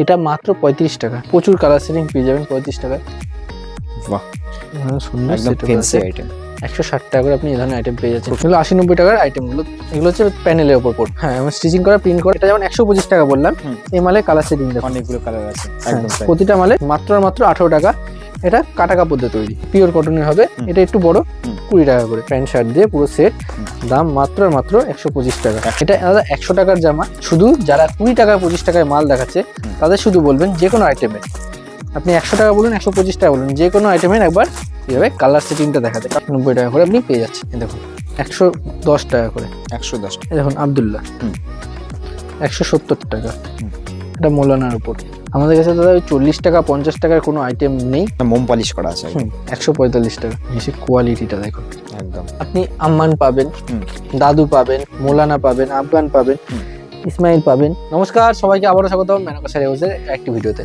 এটা মাত্র 35 টাকা। প্রচুর কালার সেটিং পেয়ে যাবেন 35 টাকায়। বাহ, সুন্দর একদম setup ফ্যান্সি আছে। আইটেম। 160 টাকা করে আপনি এই ধরনের আইটেম পেয়ে যাচ্ছেন। এগুলো 80-90 টাকার আইটেমগুলো। এগুলো হচ্ছে প্যানেলের উপর পড়বে। হ্যাঁ, এবং স্টিচিং করা, প্রিন্ট করা। এটা যেমন 125 টাকা বললাম, এই মালে কালার সেটিং দেখুন অনেকগুলো কালার আছে, হ্যাঁ, একদম তাই। প্রতিটা মালে মাত্র 18 টাকা। এটা কাটা কাপড় দিয়ে তৈরি, পিওর কটনের হবে। এটা একটু বড়, 20 টাকা করে। প্যান্ট শার্ট দিয়ে পুরো সেট, দাম মাত্র 125 টাকা। এটা আলাদা 100 টাকার জামা। শুধু যারা 20 টাকা 25 টাকায় মাল দেখাচ্ছে তাদের শুধু বলবেন যে কোনো আইটেমের, আপনি 100 টাকা বলুন 125 টাকা বলুন, যে কোনো আইটেমের একবার এইভাবে কালার সেটিংটা দেখাতে 90 টাকা করে আপনি পেয়ে যাচ্ছেন। এই দেখুন 110 টাকা করে। 110 টাকা। এই দেখুন আব্দুল্লাহ 170 টাকা। এটা মোলানার উপর। আমাদের কাছে দাদা ওই 40 টাকা 50 টাকার কোনো আইটেম নেই। মোম পলিশ করা আছে 145 টাকা। বেশি কোয়ালিটিটা দেখুন একদম। আপনি আম্মান পাবেন, দাদু পাবেন, মোলানা পাবেন, আফগান পাবেন, ইসমাইল পাবেন। নমস্কার সবাইকে, আবারও স্বাগত মেনকা শাড়ি হাউসের একটি ভিডিওতে।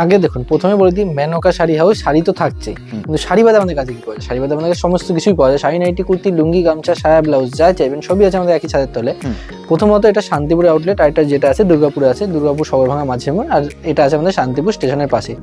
আগে দেখুন, প্রথমে বলে দিই, মেনকা শাড়ি হাউস, শাড়ি তো থাকছেই, কিন্তু শাড়ি বাদে আমাদের কাছে কি পাওয়া যায়? শাড়ি বাদে আমাদের কাছে সমস্ত কিছুই পাওয়া যায়। শাড়ি, নাইটি, কুর্তি, লুঙ্গি, গামছা, সায়া, ব্লাউজ, যা চাইবেন সবই আছে আমাদের একই ছাদের তলে। প্রথমত এটা শান্তিপুরে আউটলেট, আর এটা যেটা আছে দুর্গাপুরে আছে, দুর্গাপুর সগরভাঙা মাঝে মোড়, আর এটা আছে আমাদের শান্তিপুর স্টেশনের পাশে।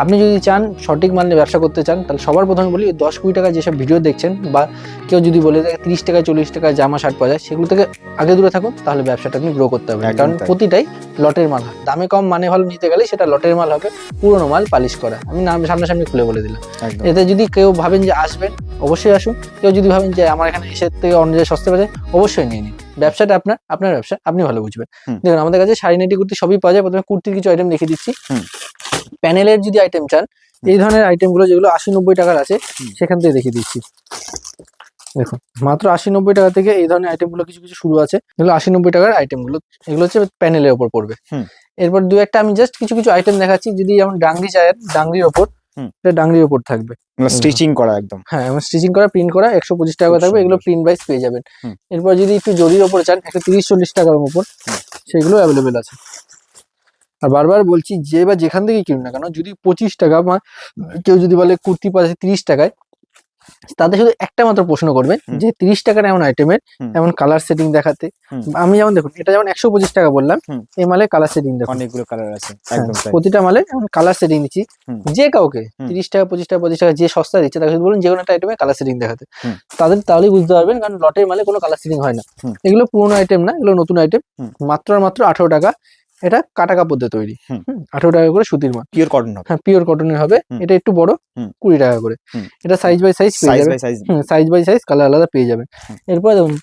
আপনি যদি চান সঠিক মান নিয়ে ব্যবসা করতে চান, তাহলে সবার প্রথমে বলি 10-20 টাকা যেসব ভিডিও দেখছেন, বা কেউ যদি বলে 30 টাকা 40 টাকায় জামা শার্ট পাওয়া যায়, সেগুলো থেকে আগে দূরে থাকুন, তাহলে ব্যবসাটা আপনি গ্রো করতে পারবেন। কারণ প্রতিটাই লটের মাল হয়। দামে কম মানে ভালো নিতে গেলে সেটা লটের মাল হবে, পুরোনো মাল পালিশ করা। আমি নাম সামনাসামনি খুলে বলে দিলাম। এতে যদি কেউ ভাবেন যে আসবেন, অবশ্যই আসুন। কেউ যদি ভাবেন যে আমার এখানে এসে থেকে অন্য জায়গায় সস্তা পাওয়া যায়, অবশ্যই নিয়ে নিন। ব্যবসাটা আপনার ব্যবসা, আপনি ভালো বুঝবেন। দেখুন আমাদের কাছে শাড়ি, নাইটি, কুর্তি সবই পাওয়া যায়। প্রথমে কুর্তির কিছু আইটেম দেখিয়ে দিচ্ছি। প্যানেলের যদি আইটেম চান, এই ধরনের আইটেমগুলো যেগুলো 80-90 টাকার আছে, সেখান থেকে দেখিয়ে দিচ্ছি। দেখুন মাত্র 80-90 টাকা থেকে এই ধরনের আইটেমগুলো কিছু কিছু শুরু আছে। এগুলো 80-90 টাকার আইটেমগুলো, এগুলো হচ্ছে প্যানেলের ওপর পড়বে। এরপর দু একটা আমি জাস্ট কিছু কিছু আইটেম দেখাচ্ছি। যদি যেমন ডাংরি চায়ের, ডাংরির ওপর, এটা ডাংরির ওপর থাকবে, স্টিচিং করা একদম। হ্যাঁ, এবং স্টিচিং করা, প্রিন্ট করা 125 টাকা থাকবে। এগুলো প্রিন্ট ওয়াইজ পেয়ে যাবেন। এরপর যদি একটু জরির ওপরে চান, 130-40 টাকার উপর, সেগুলো অ্যাভেলেবেল আছে। আর বারবার বলছি, যে বা যেখান থেকে কিনুন না কেন, যদি 25 টাকা বা কেউ যদি বলে কুর্তি পাচ্ছে 30 টাকায়, তাদের শুধু একটা মাত্র প্রশ্ন করবেন যে 30 টাকার এমন আইটেমের এমন কালার সেটিং দেখাতে। আমি যেমন দেখুন, এটা যেমন 125 টাকা বললাম, এই মালে কালার সেটিং দেখুন অনেকগুলো কালার আছে, হ্যাঁ, একদম তাই। প্রতিটা মালে এমন কালার সেটিং দিচ্ছি। যে কাউকে 30 টাকা 25 টাকা 25 টাকা যে সস্তা দিচ্ছে, তাকে শুধু বলুন যে কোনো একটা আইটেমে কালার সেটিং দেখাতে। তাদের তাহলেই বুঝতে পারবেন, কারণ লটের মালে কোনো কালার সেটিং হয় না। এগুলো পুরোনো আইটেম না, এগুলো নতুন আইটেম। মাত্র 18 টাকা। এটা কাটা কাপড় দিয়ে তৈরি, 18 টাকা করে সুতির মাল, পিওর কটন হবে। হ্যাঁ পিওর কটনের হবে। এটা একটু বড়, 20 টাকা করে। এটা সাইজ বাই সাইজ পেয়ে যাবেন, সাইজ বাই সাইজ কালার আলাদা পেয়ে যাবেন। এরপর দেখুন,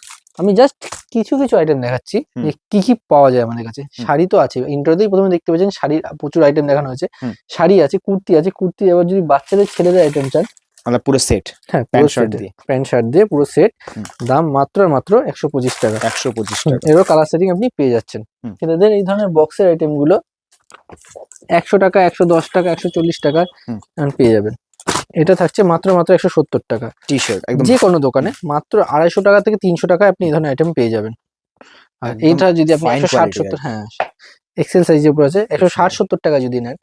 আমি জাস্ট কিছু কিছু আইটেম দেখাচ্ছি যে কি কি পাওয়া যায় আমাদের কাছে। শাড়ি তো আছে, ইন্ট্রোতেই প্রথমে দেখতে পাচ্ছেন শাড়ির প্রচুর আইটেম দেখানো হয়েছে। শাড়ি আছে, কুর্তি আছে। কুর্তি এবার যদি বাচ্চাদের ছেলেদের আইটেম চান, মানে পুরো সেট, হ্যাঁ প্যান্ট শার্ট দিয়ে, প্যান্ট শার্ট দিয়ে পুরো সেট, দাম মাত্র 125 টাকা। 125 টাকা। এরও কালার সেটিং আপনি পেয়ে যাচ্ছেন। ছেলেদের এই ধরনের বক্সের আইটেম গুলো 100 টাকা, 110 টাকা, 140 টাকা পেয়ে যাবেন। এটা থাকছে মাত্র 170 টাকা। টি শার্ট একদম যে কোনো দোকানে মাত্র 250 টাকা থেকে 300 টাকায় আপনি এই ধরনের আইটেম পেয়ে যাবেন। আর এইটা যদি আপনি 160-70, হ্যাঁ এক্সেল সাইজের উপর আছে, 160-70 টাকা যদি নেন,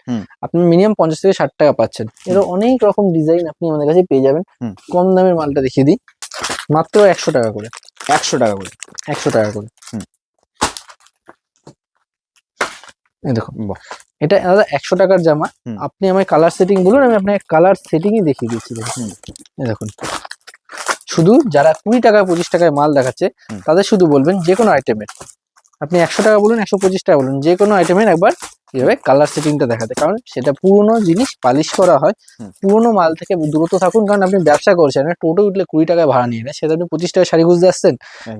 আপনি মিনিমাম 50 থেকে 60 টাকা পাচ্ছেন। এর অনেক রকম ডিজাইন আপনি আমাদের কাছে পেয়ে যাবেন। কম দামের মালটা দেখিয়ে দিই, মাত্র 100 টাকা করে। 100 টাকা করে, 100 টাকা করে। এই দেখুন, এটা আলাদা 100 টাকার জামা। আপনি আমায় কালার সেটিং বলুন, আমি আপনাকে কালার সেটিংই দেখিয়ে দিচ্ছি। এই দেখুন, শুধু যারা 20 টাকা 25 টাকায় মাল দেখাচ্ছে, তাদের শুধু বলবেন যে কোনো আইটেমের, আপনি 100 টাকা বলুন 125 টাকা বলুন, যে কোনো আইটেমের একবার এইভাবে কালার সেটিংটা দেখাতে। কারণ সেটা পুরোনো জিনিস, পালিশ করা হয়। পুরোনো মাল থেকে দূরত্ব থাকুন, কারণ আপনি ব্যবসা করছেন, টোটো উঠলে 20 টাকায় ভাড়া নিয়ে নেয়, সেটা আপনি 25 টাকায় শাড়ি খুঁজতে আসছেন।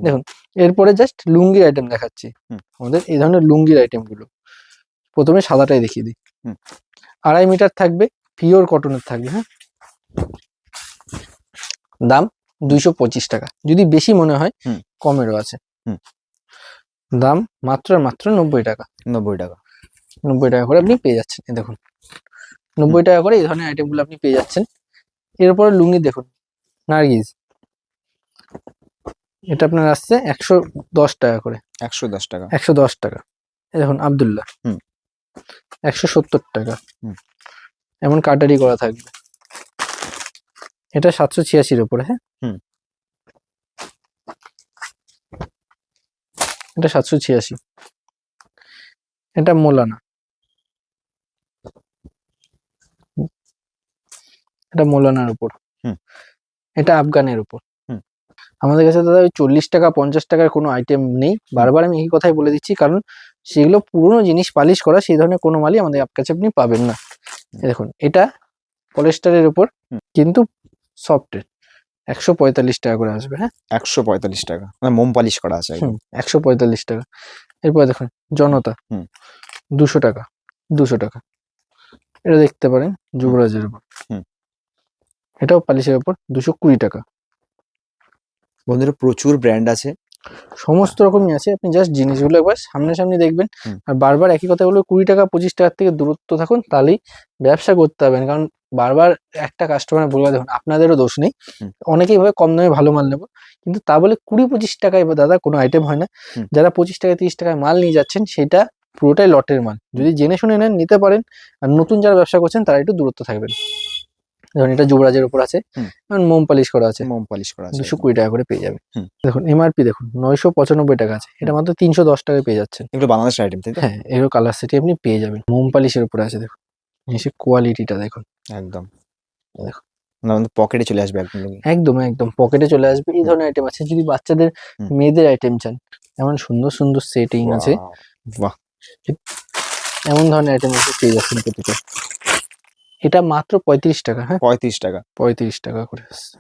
দেখুন এরপরে জাস্ট লুঙ্গির আইটেম দেখাচ্ছি। আমাদের এই ধরনের লুঙ্গির আইটেম গুলো প্রথমে সাদাটাই দেখিয়ে দিই। 2.5 মিটার থাকবে, পিওর কটনের থাকবে। হ্যাঁ, দাম 225 টাকা। যদি বেশি মনে হয় কমেরও আছে। দাম মাত্র 90 টাকা। 90 টাকা, 90 টাকা করে আপনি পেয়ে যাচ্ছেন। এই দেখুন 90 টাকা করে এই ধরনের আইটেম গুলো আপনি পেয়ে যাচ্ছেন। এরপরে লুঙ্গি দেখুন, নার্গিস, এটা আপনার আসছে 110 টাকা করে। 110 টাকা, 110 টাকা। এই দেখুন আব্দুল্লাহ, 170 টাকা। এমন কাটারি করা থাকবে। এটা 786-র উপরে। হ্যাঁ, এটা 786। এটা মোলানা, এটা মোলানার উপর, হুম। এটা আফগানের উপর। হুম। আমাদের কাছে দাদা ওই 40 টাকা 50 টাকার কোনো আইটেম নেই। বারবার আমি এই কথাই বলে দিচ্ছি, কারণ সেগুলো পুরনো জিনিস পালিশ করা, সেই ধরনের কোনো মালই আমাদের কাছে আপনি পাবেন না। এই দেখুন, এটা পলিস্টারের উপর হুম। কিন্তু সফটের, 145 টাকা করে আসবে। হ্যাঁ, 145 টাকা, মানে মোম পালিশ করা আছে একদম। 145 টাকা। এরপর দেখুন জনতা, হুম। 200 টাকা, 200 টাকা। এটা দেখতে পারেন যুবরাজের উপর, হুম। এটাও পালিশের উপর, 220 টাকা। বন্ধুরা প্রচুর ব্র্যান্ড আছে। সমস্ত রকমই আছে, আপনি জাস্ট জিনিসগুলো একবার সামনাসামনি দেখবেন। হুম। আর বারবার একই কথা বলবো, 20 টাকা 25 টাকার থেকে দূরত্ব থাকুন, তাহলেই ব্যবসা করতে পারবেন। কারণ বারবার একটা কাস্টমার বলবে, দেখুন আপনাদেরও দোষ নেই, হুম। অনেকেই ভাবে কম দামে ভালো মাল নেবো, কিন্তু তা বলে 20-25 টাকায় বা দাদা কোনো আইটেম হয় না। হুম। যারা 25 টাকা 30 টাকায় মাল নিয়ে যাচ্ছেন, সেটা পুরোটাই লটের মাল। যদি জেনে শুনে নেন নিতে পারেন, আর নতুন যারা ব্যবসা করছেন তারা একটু দূরত্ব থাকবেন। ধরুন এটা যুবরাজের উপর আছে, হুম। মোম পালিশ করা আছে, মোম পালিশ করা আছে 220 টাকা করে পেয়ে যাবে। হুম। দেখুন এমআরপি দেখুন 995 টাকা আছে, এটা মাত্র 310 টাকায় পেয়ে যাচ্ছেন। এগুলো বাংলাদেশ আইটেম, তাই তো? হ্যাঁ, এরও কালার সেটি আপনি পেয়ে যাবেন। মোম পালিশের উপরে আছে, দেখুন এসে কোয়ালিটিটা দেখুন, একদম দেখুন। না, আমাদের পকেটে চলে আসবে একদম। একদম একদম পকেটে চলে আসবে, এই ধরনের আইটেম আছে। যদি বাচ্চাদের হুম। মেয়েদের আইটেম চান, এমন সুন্দর সুন্দর সেটিং আছে, বাহ, এমন ধরনের আইটেম আছে পেয়ে যাচ্ছেন প্রতিটা। এটা মাত্র 35 টাকা। হ্যাঁ, 35 টাকা। 35 টাকা করে আসছে।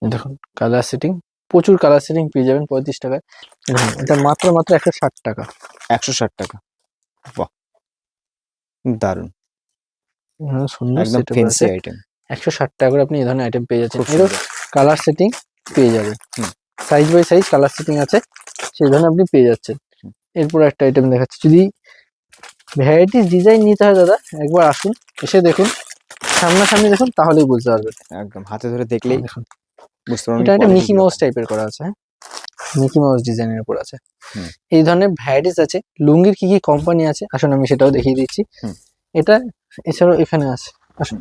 এই দেখুন কালার সেটিং, প্রচুর কালার সেটিং পেয়ে যাবেন 35 টাকায়। দেখুন এটা মাত্র 160 টাকা। 160 টাকা, বাহ দারুন, সুন্দর একদম সেট ফ্যান্সি আছে। আইটেম। 160 টাকা করে আপনি এই ধরনের আইটেম পেয়ে যাচ্ছেন। খুব এরও সুন্দর। কালার সেটিং পেয়ে যাবেন, হুম। Size by size colour setting আছে, সেই ধরনের আপনি পেয়ে যাচ্ছেন। হুম। এরপর একটা আইটেম দেখাচ্ছি, যদি ভ্যারাইটিস ডিজাইন নিতে হয় দাদা, একবার আসুন, এসে দেখুন, সামনাসামনি দেখুন, তাহলেই বুঝতে পারবেন। একদম হাতে ধরে দেখলেই দেখুন বুঝতে পারবেন এটা একটা quality মিকি মাউস কিরকম। টাইপের করা আছে। হ্যাঁ, মিকি মাউস ডিজাইনের উপর আছে। হুম। এই ধরনের ভ্যারাইটিস আছে। লুঙ্গির কি কি কোম্পানি আছে আসুন আমি সেটাও দেখিয়ে দিচ্ছি। হুম। এটা এছাড়াও এখানে আছে, আসুন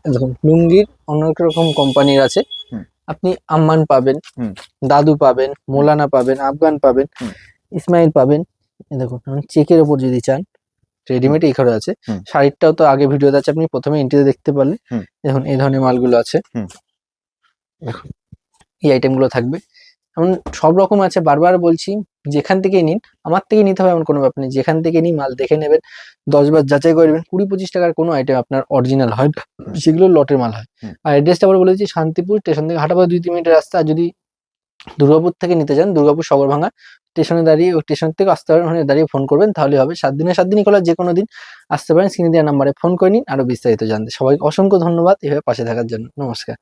দেখুন লুঙ্গির অনেক রকম কোম্পানির আছে। হুম। আপনি আম্মান পাবেন, হুম। দাদু পাবেন, মোলানা পাবেন, আফগান পাবেন, হুম। ইসমাইল পাবেন। এই দেখুন চেকের ওপর যদি চান, রেডিমেড এই ঘরে আছে। হুম। শাড়িটাও তো আগে ভিডিওতে আছে, আপনি প্রথমে এন্ট্রিতে দেখতে পারলেন। হুম। দেখুন এই ধরনের মালগুলো আছে। হুম। দেখুন এই আইটেমগুলো থাকবে, এমন সব রকম আছে। বারবার বলছি, যেখান থেকে নিন, আমার থেকে নিতে হবে এমন কোনো ব্যাপার নেই। যেখান থেকে নিন মাল দেখে নেবেন, 10 বার যাচাই করবেন। 20-25 টাকার কোনো আইটেম আপনার অরিজিনাল হয় না, সেগুলো লটের মাল হয়। হুম। আর অ্যাড্রেসটা আবার বলে দিচ্ছি, শান্তিপুর স্টেশন থেকে হাঁটাপথ 2-3 মিনিটের রাস্তা। আর যদি দুর্গাপুর থেকে নিতে চান, দুর্গাপুর সগরভাঙা স্টেশনে দাঁড়িয়ে, ওই স্টেশন থেকে আসতে পারেন, ওখানে দাঁড়িয়ে ফোন করবেন, তাহলে হবে। 7 দিনে 7 দিনই খোলা, যে কোনো দিন আসতে পারেন। স্ক্রিনে দেওয়া নাম্বারে ফোন করে নিন আরো বিস্তারিত জানতে। সবাইকে অসংখ্য ধন্যবাদ এভাবে পাশে থাকার জন্য। নমস্কার।